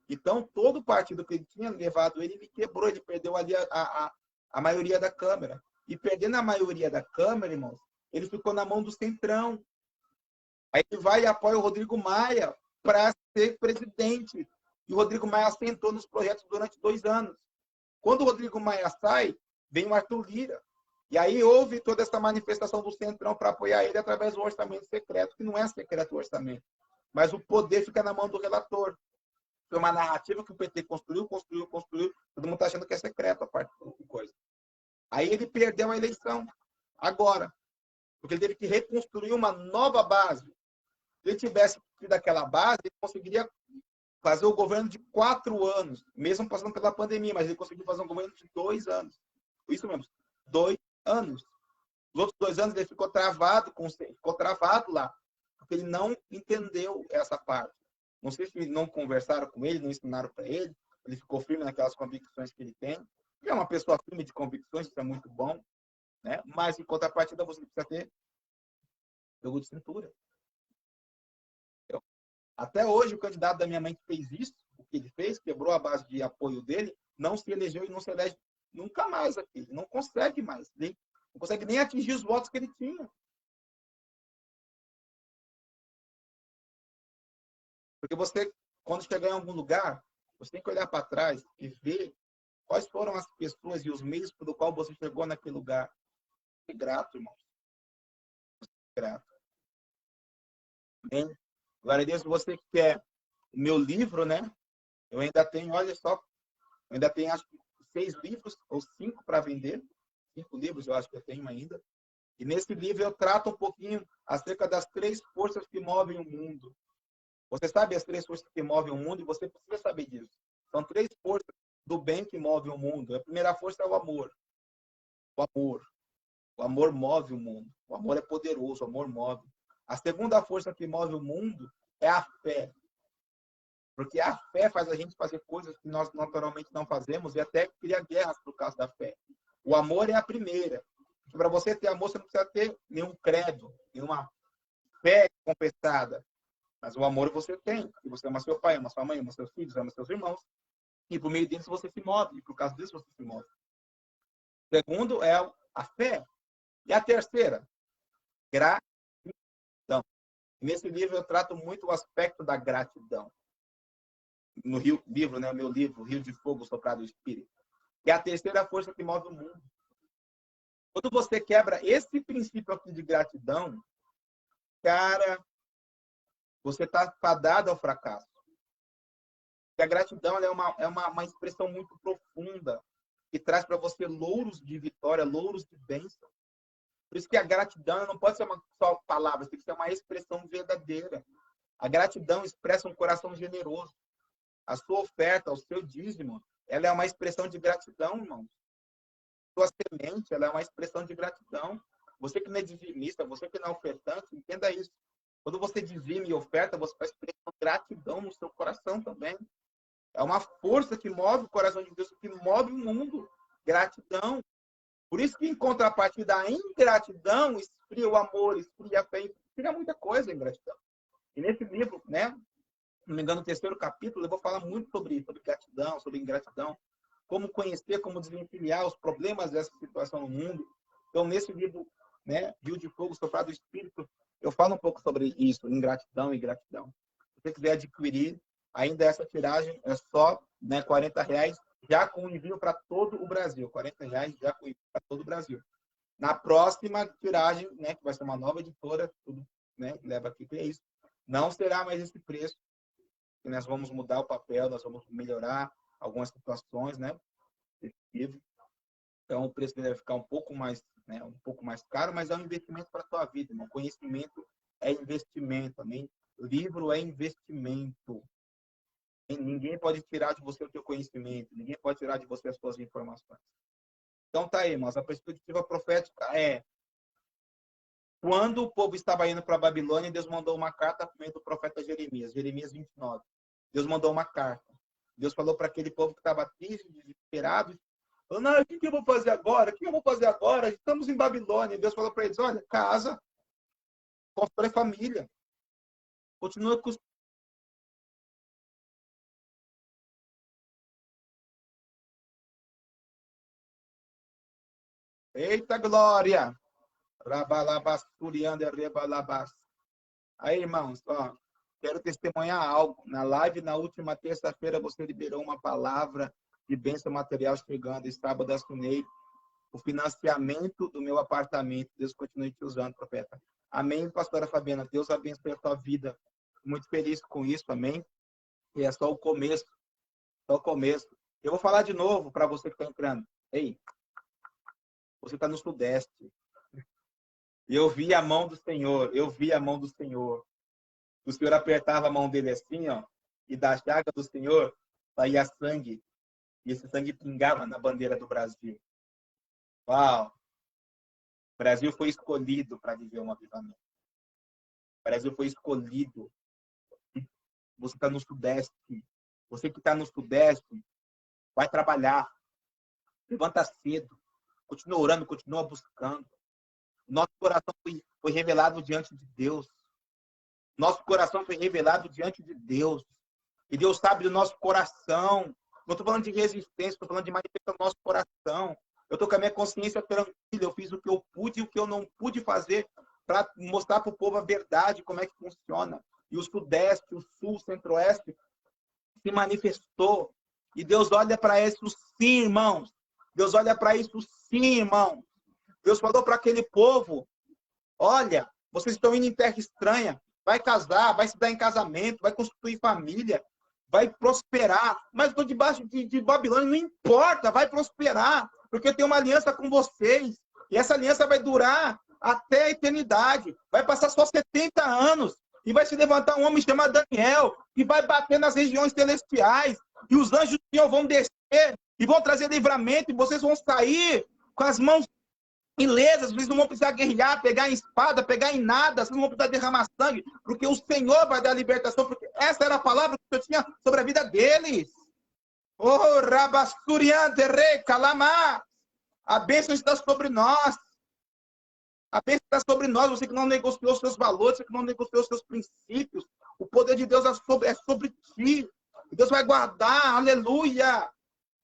Então, todo o partido que ele tinha levado, ele quebrou, ele perdeu ali a maioria da Câmara. E perdendo a maioria da Câmara, irmãos, ele ficou na mão do Centrão. Aí ele vai e apoia o Rodrigo Maia para ser presidente. E o Rodrigo Maia assentou nos projetos durante 2 anos. Quando o Rodrigo Maia sai, vem o Arthur Lira. E aí houve toda essa manifestação do Centrão para apoiar ele através do orçamento secreto, que não é secreto o orçamento, mas o poder fica na mão do relator. Foi uma narrativa que o PT construiu. Todo mundo está achando que é secreto a parte de coisa. Aí ele perdeu a eleição. Agora. Porque ele teve que reconstruir uma nova base. Se ele tivesse tido aquela base, ele conseguiria fazer o governo de 4 anos, mesmo passando pela pandemia, mas ele conseguiu fazer um governo de 2 anos. Isso mesmo, 2 anos. Os outros 2 anos ele ficou travado lá, porque ele não entendeu essa parte. Não sei se não conversaram com ele, não ensinaram para ele, ele ficou firme naquelas convicções que ele tem. Ele é uma pessoa firme de convicções, isso é muito bom, né? Mas, em contrapartida, você precisa ter jogo de cintura. Até hoje, o candidato da minha mãe que fez isso, o que ele fez, quebrou a base de apoio dele, não se elegeu e não se elege nunca mais aqui. Ele não consegue mais. Ele não consegue nem atingir os votos que ele tinha. Porque você, quando chegar em algum lugar, você tem que olhar para trás e ver quais foram as pessoas e os meios pelo qual você chegou naquele lugar. É grato, irmão. É grato. Bem, glória a Deus, você que quer o meu livro, né? Eu ainda tenho, olha só, eu ainda tenho acho que 6 livros ou 5 para vender. 5 livros eu acho que eu tenho ainda. E nesse livro eu trato um pouquinho acerca das 3 forças que movem o mundo. Você sabe as 3 forças que movem o mundo e você precisa saber disso. São 3 forças do bem que movem o mundo. A primeira força é o amor. O amor. O amor move o mundo. O amor é poderoso, o amor move. A segunda força que move o mundo é a fé. Porque a fé faz a gente fazer coisas que nós naturalmente não fazemos e até cria guerras por causa da fé. O amor é a primeira. Para você ter amor, você não precisa ter nenhum credo, nenhuma fé confessada. Mas o amor você tem. E você ama seu pai, ama sua mãe, ama seus filhos, ama seus irmãos. E por meio deles você se move. E por causa disso você se move. O segundo é a fé. E a terceira, gratidão. Nesse livro eu trato muito o aspecto da gratidão. No livro, né, meu livro, Rio de Fogo Soprado do Espírito. Que é a terceira força que move o mundo. Quando você quebra esse princípio aqui de gratidão, cara, você está fadado ao fracasso. Porque a gratidão é uma expressão muito profunda que traz para você louros de vitória, louros de bênção. Por isso que a gratidão não pode ser só palavras, tem que ser uma expressão verdadeira. A gratidão expressa um coração generoso. A sua oferta, o seu dízimo, ela é uma expressão de gratidão, irmão. Sua semente, ela é uma expressão de gratidão. Você que não é dizimista, você que não é ofertante, entenda isso. Quando você dizima e oferta, você está expressando gratidão no seu coração também. É uma força que move o coração de Deus, que move o mundo. Gratidão. Por isso que, em contrapartida da ingratidão, esfria o amor, esfria a fé, esfria muita coisa a ingratidão. E nesse livro, né, se não me engano, no 3º capítulo, eu vou falar muito sobre isso, sobre gratidão, sobre ingratidão, como conhecer, como desvencilhar os problemas dessa situação no mundo. Então, nesse livro, né, Rio de Fogo, Soprar do Espírito, eu falo um pouco sobre isso, ingratidão e gratidão. Se você quiser adquirir, ainda essa tiragem é só, né, R$40, já com envio para todo o Brasil. R$40 já com envio para todo o Brasil. Na próxima tiragem, né, que vai ser uma nova editora, tudo, né, leva aqui que é isso, não será mais esse preço. Nós vamos mudar o papel, nós vamos melhorar algumas situações, né? Então, o preço dele vai ficar um pouco mais, né, um pouco mais caro, mas é um investimento para a tua vida. Né? Conhecimento é investimento, amém? Livro é investimento. Ninguém pode tirar de você o teu conhecimento, ninguém pode tirar de você as suas informações. Então, tá aí, irmãos. A perspectiva profética é: quando o povo estava indo para a Babilônia, Deus mandou uma carta por meio do profeta Jeremias, Jeremias 29. Deus mandou uma carta. Deus falou para aquele povo que estava triste, desesperado, falando: o que eu vou fazer agora? O que eu vou fazer agora? Estamos em Babilônia. E Deus falou para eles: olha, casa, constrói família, continua com os... Eita glória! Aí, irmãos, ó, quero testemunhar algo. Na live, na última terça-feira, você liberou uma palavra de bênção material chegando. Sábado, assinei o financiamento do meu apartamento. Deus continue te usando, profeta. Amém, pastora Fabiana. Deus abençoe a sua vida. Muito feliz com isso, amém? E é só o começo. Só o começo. Eu vou falar de novo para você que está entrando. Ei, você está no Sudeste. Eu vi a mão do Senhor. Eu vi a mão do Senhor. O Senhor apertava a mão dele assim, ó, e da chaga do Senhor saía sangue. E esse sangue pingava na bandeira do Brasil. Uau! O Brasil foi escolhido para viver um avivamento. O Brasil foi escolhido. Você está no Sudeste. Você que está no Sudeste, vai trabalhar. Levanta cedo. Continua orando, continua buscando. Nosso coração foi revelado diante de Deus. Nosso coração foi revelado diante de Deus. E Deus sabe do nosso coração. Não estou falando de resistência, estou falando de manifestação do nosso coração. Eu estou com a minha consciência tranquila. Eu fiz o que eu pude e o que eu não pude fazer para mostrar para o povo a verdade, como é que funciona. E o Sudeste, o Sul, o Centro-Oeste se manifestou. E Deus olha para isso sim, irmãos. Deus olha para isso sim, irmãos. Deus falou para aquele povo: olha, vocês estão indo em terra estranha, vai casar, vai se dar em casamento, vai constituir família, vai prosperar. Mas estou debaixo de Babilônia, não importa, vai prosperar, porque eu tenho uma aliança com vocês. E essa aliança vai durar até a eternidade. Vai passar só 70 anos. E vai se levantar um homem chamado Daniel, que vai bater nas regiões celestiais. E os anjos do Senhor vão descer e vão trazer livramento. E vocês vão sair com as mãos ilesas. Vocês não vão precisar guerrear, pegar em espada, pegar em nada. Vocês não vão precisar derramar sangue. Porque o Senhor vai dar a libertação. Porque essa era a palavra que eu tinha sobre a vida deles. Oh, Rabassuriante, Rei, Calamar. A bênção está sobre nós. A bênção está sobre nós. Você que não negociou os seus valores, você que não negociou os seus princípios. O poder de Deus é sobre ti. Deus vai guardar. Aleluia.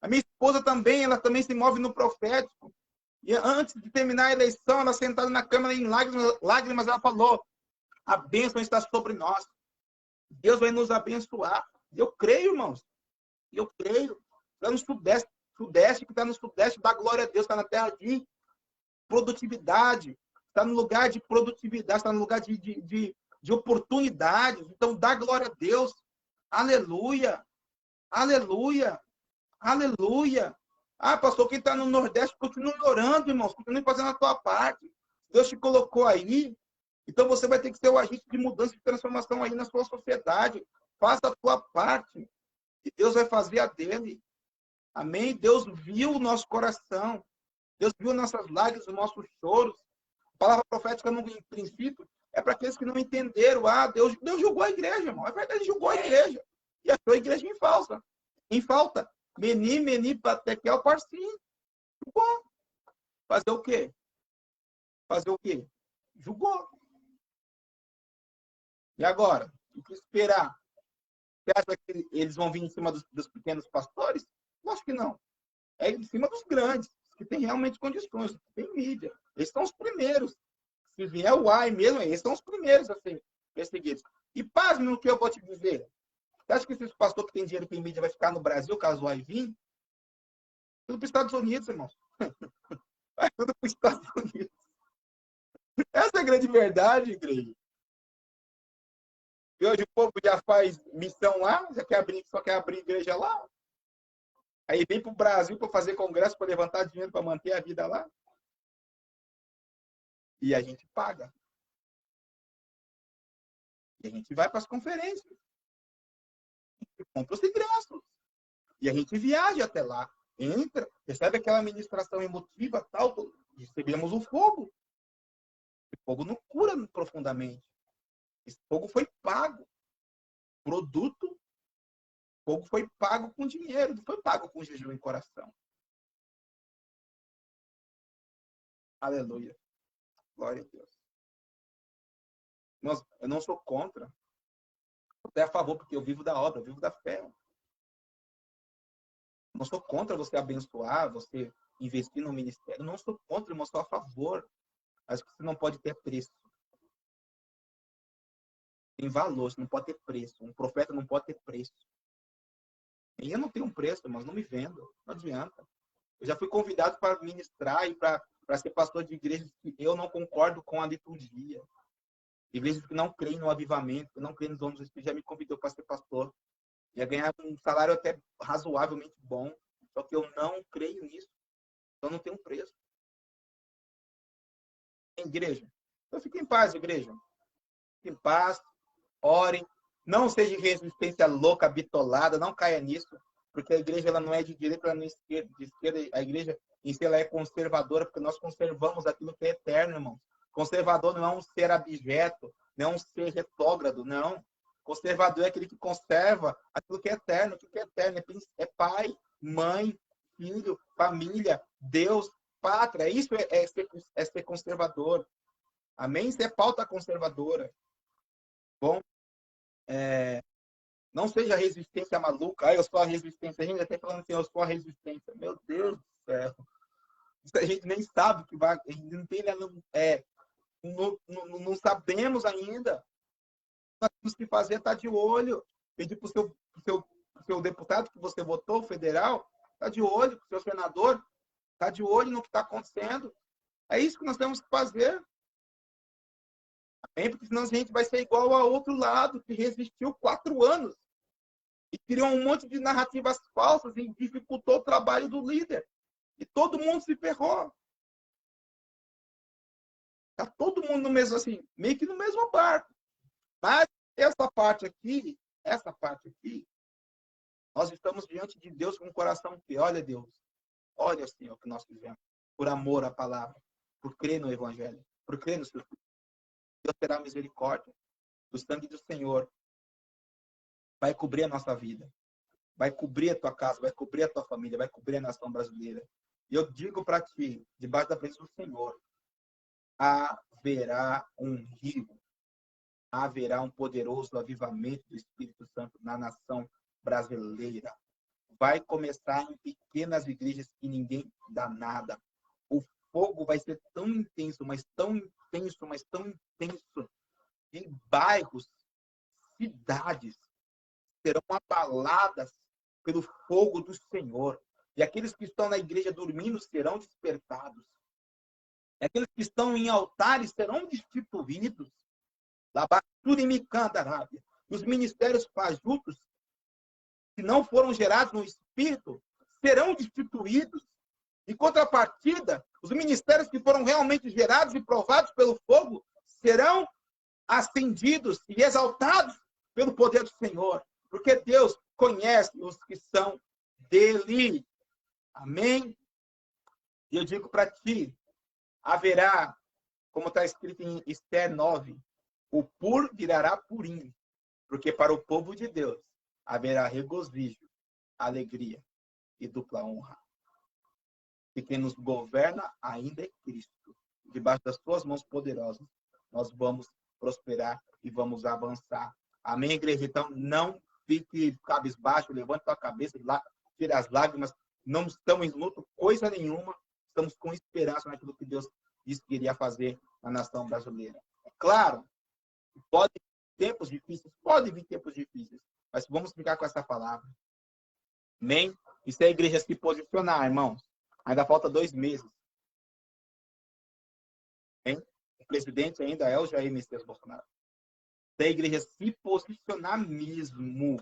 A minha esposa também, ela também se move no profético. E antes de terminar a eleição, ela sentada na câmara em lágrimas, ela falou: a bênção está sobre nós. Deus vai nos abençoar. Eu creio, irmãos. Eu creio. Está no Sudeste, que está no Sudeste, dá glória a Deus, está na terra de produtividade. Está no lugar de produtividade, está no lugar de oportunidades. Então, dá glória a Deus. Aleluia. Aleluia. Aleluia. Ah, pastor, quem está no Nordeste, continue orando, irmãos. Continue fazendo a tua parte. Deus te colocou aí. Então, você vai ter que ser o agente de mudança e transformação aí na sua sociedade. Faça a tua parte. E Deus vai fazer a dele. Amém? Deus viu o nosso coração. Deus viu nossas lágrimas, os nossos choros. A palavra profética, no princípio, é para aqueles que não entenderam. Ah, Deus julgou a igreja, irmão. É verdade, julgou a igreja. E achou a igreja em falta. Meni, patequel, parsim. Julgou. Fazer o quê? Fazer o quê? Julgou. E agora? O que esperar? Você acha que eles vão vir em cima dos pequenos pastores? Acho que não. É em cima dos grandes, que têm realmente condições, que têm mídia. Eles são os primeiros. Se vier o AI mesmo, eles são os primeiros a ser perseguidos. E pasme no que eu vou te dizer. Você acha que esse pastor que tem dinheiro e tem mídia vai ficar no Brasil, caso o AI vir? Tudo para os Estados Unidos, irmão. Vai tudo para os Estados Unidos. Essa é a grande verdade, igreja. E hoje o povo já faz missão lá, só quer abrir igreja lá. Aí vem para o Brasil para fazer congresso, para levantar dinheiro, para manter a vida lá. E a gente paga. E a gente vai para as conferências. E compra os ingressos. E a gente viaja até lá. Entra, recebe aquela ministração emotiva, tal, recebemos o fogo. O fogo não cura profundamente. Esse fogo foi pago. Produto, fogo foi pago com dinheiro, não foi pago com jejum em coração. Aleluia. Glória a Deus. Eu não sou contra. Eu até a favor, porque eu vivo da obra, eu vivo da fé. Eu não sou contra você abençoar, você investir no ministério. Eu não sou contra, eu sou a favor. Mas você não pode ter preço. Tem valor, você não pode ter preço. Um profeta não pode ter preço. E eu não tenho um preço, mas não me vendo. Não adianta. Eu já fui convidado para ministrar e para ser pastor de igrejas que eu não concordo com a liturgia. Igrejas que não creem no avivamento, que não creem nos dons do Espírito, já me convidou para ser pastor. Ia ganhar um salário até razoavelmente bom. Só que eu não creio nisso. Então não tem um preço. Igreja. Então fique em paz, igreja. Fique em paz. Orem. Não seja resistência louca, bitolada. Não caia nisso. Porque a igreja ela não é de direita, ela não é de esquerda. A igreja em si ela é conservadora, porque nós conservamos aquilo que é eterno, irmão. Conservador não é um ser abjeto, não é um ser retrógrado, não. Conservador é aquele que conserva aquilo que é eterno. Aquilo que é eterno é pai, mãe, filho, família, Deus, pátria. Isso é ser conservador. Amém? Isso é pauta conservadora. Bom, não seja resistência maluca. Eu sou a resistência. A gente até falando assim, eu sou a resistência. Meu Deus do céu. Isso a gente nem sabe o que vai. A gente não tem, não sabemos ainda. Nós temos que fazer estar de olho. Pedir para o seu deputado que você votou, federal, está de olho, para o seu senador, está de olho no que está acontecendo. É isso que nós temos que fazer. Porque senão a gente vai ser igual ao outro lado, que resistiu 4 anos. E criou um monte de narrativas falsas e dificultou o trabalho do líder. E todo mundo se ferrou. Está todo mundo no mesmo, assim, meio que no mesmo barco. Mas essa parte aqui, nós estamos diante de Deus com o coração que, olha Deus, olha Senhor, o que nós fizemos, por amor à palavra, por crer no Evangelho, por crer no seu Filho. Deus terá misericórdia. O sangue do Senhor vai cobrir a nossa vida, vai cobrir a tua casa, vai cobrir a tua família, vai cobrir a nação brasileira. E eu digo para ti, debaixo da presença do Senhor, haverá um rio, haverá um poderoso avivamento do Espírito Santo na nação brasileira. Vai começar em pequenas igrejas que ninguém dá nada. O fogo vai ser tão intenso, mas tão intenso, mas tão intenso, em bairros, cidades, serão abaladas pelo fogo do Senhor. E aqueles que estão na igreja dormindo serão despertados. E aqueles que estão em altares serão destituídos. Os ministérios fajutos, que não foram gerados no Espírito, serão destituídos. Em contrapartida, os ministérios que foram realmente gerados e provados pelo fogo serão acendidos e exaltados pelo poder do Senhor. Porque Deus conhece os que são dele. Amém? E eu digo para ti, haverá, como está escrito em Esther 9, o pur virará purim, porque para o povo de Deus haverá regozijo, alegria e dupla honra. E quem nos governa ainda é Cristo. Debaixo das suas mãos poderosas, nós vamos prosperar e vamos avançar. Amém, igreja? Então, não fique cabisbaixo, levante a cabeça, tire as lágrimas. Não estamos em luto, coisa nenhuma. Estamos com esperança naquilo que Deus disse que iria fazer na nação brasileira. É claro, pode vir tempos difíceis, mas vamos ficar com essa palavra. Amém? E se a igreja se posicionar, irmãos, ainda falta 2 meses. Hein? O presidente ainda é o Jair Messias Bolsonaro. Se a igreja se posicionar mesmo,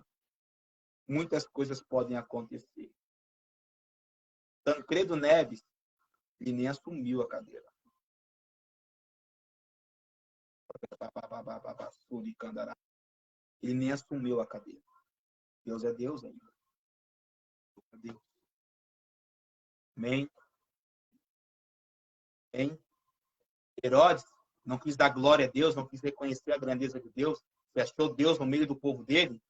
muitas coisas podem acontecer. Tancredo Neves, ele nem assumiu a cadeira. Ele nem assumiu a cadeira. Deus é Deus ainda. Deus é Deus. Amém? Amém? Herodes não quis dar glória a Deus, não quis reconhecer a grandeza de Deus, se achou Deus no meio do povo dele,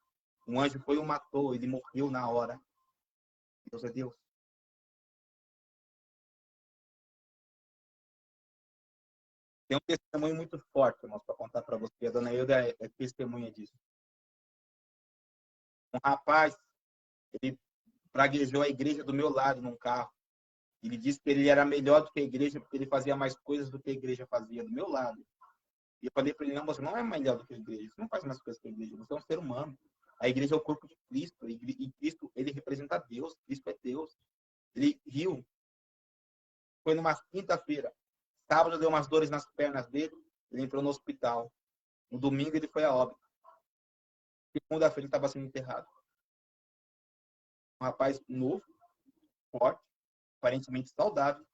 um anjo foi e o matou, ele morreu na hora. Deus é Deus. Tem um testemunho muito forte, irmãos, para contar para você. A dona Hilda é testemunha disso. Um rapaz, ele praguejou a igreja do meu lado num carro. Ele disse que ele era melhor do que a igreja, porque ele fazia mais coisas do que a igreja fazia do meu lado. E eu falei para ele, não, você não é melhor do que a igreja, você não faz mais coisas que a igreja, você é um ser humano. A igreja é o corpo de Cristo, e Cristo, ele representa Deus, Cristo é Deus. Ele riu. Foi numa quinta-feira. Sábado deu umas dores nas pernas dele, ele entrou no hospital. No domingo ele foi a óbito. Segunda-feira ele estava sendo enterrado. Um rapaz novo, forte, aparentemente saudável,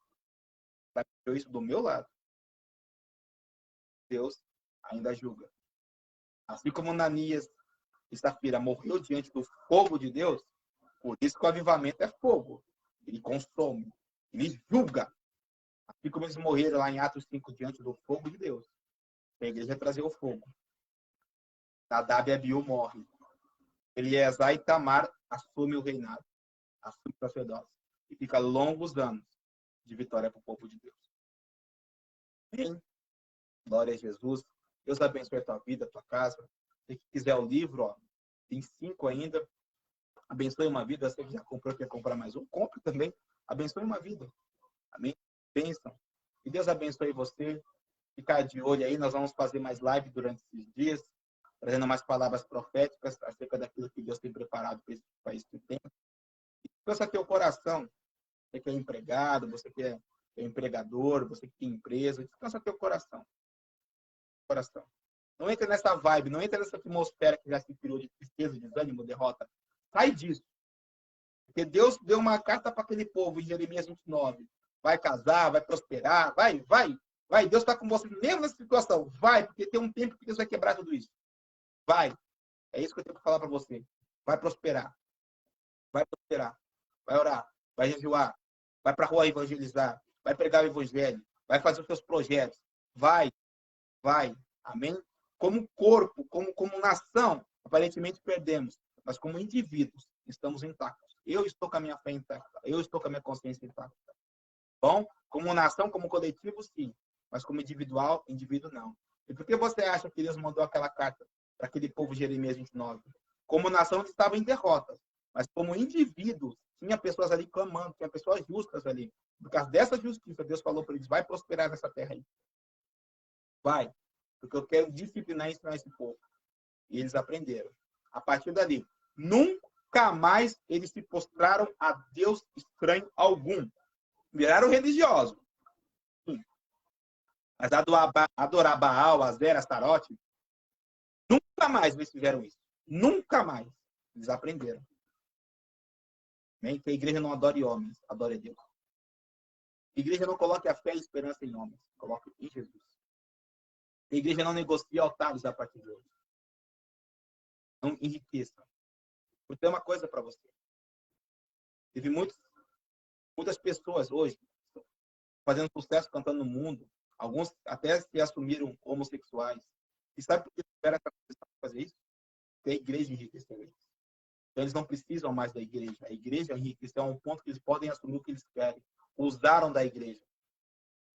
fez isso do meu lado. Deus ainda julga. Assim como Ananias, sexta-feira, morreu diante do fogo de Deus, por isso que o avivamento é fogo. Ele consome, ele julga. Assim como eles morreram lá em Atos 5 diante do fogo de Deus. A igreja vai trazer o fogo. Nadab e Abiú morrem. Eliezer e Tamar assumem o reinado, assumem o sacerdócio. E fica longos anos de vitória para o povo de Deus. Amém? Glória a Jesus. Deus abençoe a tua vida, a tua casa. Se quiser o livro, ó, tem 5 ainda. Abençoe uma vida. Você que já comprou, quer comprar mais um, compre também. Abençoe uma vida. Amém? Bênção. Que Deus abençoe você. Ficar de olho aí. Nós vamos fazer mais live durante esses dias, trazendo mais palavras proféticas acerca daquilo que Deus tem preparado para esse tempo. Descansa teu coração. Você que é empregado, você que é empregador, você que tem empresa, descansa teu coração. Não entra nessa vibe, não entra nessa atmosfera que já se criou de tristeza, desânimo, derrota. Sai disso. Porque Deus deu uma carta para aquele povo em Jeremias 29. Vai casar, vai prosperar, vai. Deus está com você mesmo nessa situação. Vai, porque tem um tempo que Deus vai quebrar tudo isso. Vai. É isso que eu tenho para falar para você. Vai prosperar. Vai prosperar. Vai orar. Vai jejuar. Vai para a rua evangelizar. Vai pregar o evangelho. Vai fazer os seus projetos. Vai. Amém? Como corpo, como nação, aparentemente perdemos. Mas como indivíduos, estamos intactos. Eu estou com a minha fé intacta. Eu estou com a minha consciência intacta. Bom? Como nação, como coletivo, sim. Mas como indivíduo não. E por que você acha que Deus mandou aquela carta para aquele povo de Jeremias 29? Como nação, eles estavam em derrotas. Mas como indivíduos, tinha pessoas ali clamando, tinha pessoas justas ali. Por causa dessa justiça, Deus falou para eles, vai prosperar nessa terra aí. Vai. Porque eu quero disciplinar e ensinar esse povo. E eles aprenderam. A partir dali, nunca mais eles se prostraram a Deus estranho algum. Viraram religiosos. Sim. Mas adorar Baal, Azera, Astarote, nunca mais eles fizeram isso. Nunca mais. Eles aprenderam. Amém? Que a igreja não adore homens, adore a Deus. A igreja não coloque a fé e a esperança em homens. Coloque em Jesus. A igreja não negocia altares a partir de hoje. Não enriqueça. Vou ter uma coisa para você. Teve muitas pessoas hoje fazendo sucesso cantando no mundo. Alguns até se assumiram homossexuais. E sabe por que espera fazer isso? Porque a igreja enriqueceu eles. Então, eles não precisam mais da igreja. A igreja enriqueceu a um ponto que eles podem assumir o que eles querem. Usaram da igreja.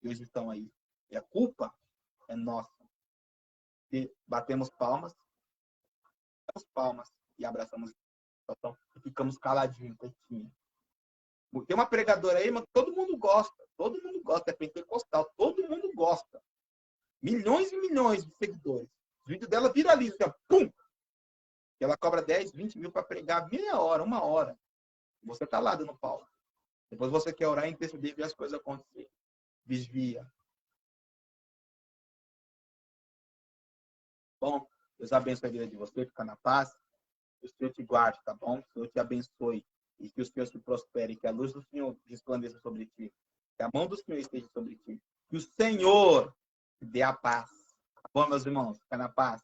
E hoje estão aí. E a culpa é nossa. E batemos palmas e abraçamos a situação e ficamos caladinhos, quietinhos. Tem uma pregadora aí, mas todo mundo gosta. Todo mundo gosta. É pentecostal. Todo mundo gosta. Milhões e milhões de seguidores. O vídeo dela viraliza. Assim, pum! Ela cobra 10, 20 mil para pregar meia hora, 1 hora. Você está lá dando pau. Depois você quer orar e interceder e ver as coisas acontecerem. Desvia. Bom, Deus abençoe a vida de você. Fica na paz. Que o Senhor te guarde, tá bom? Que o Senhor te abençoe. E que o Senhor te prospere. Que a luz do Senhor resplandeça sobre ti. Que a mão do Senhor esteja sobre ti. Que o Senhor te dê a paz. Tá bom, meus irmãos? Fica na paz.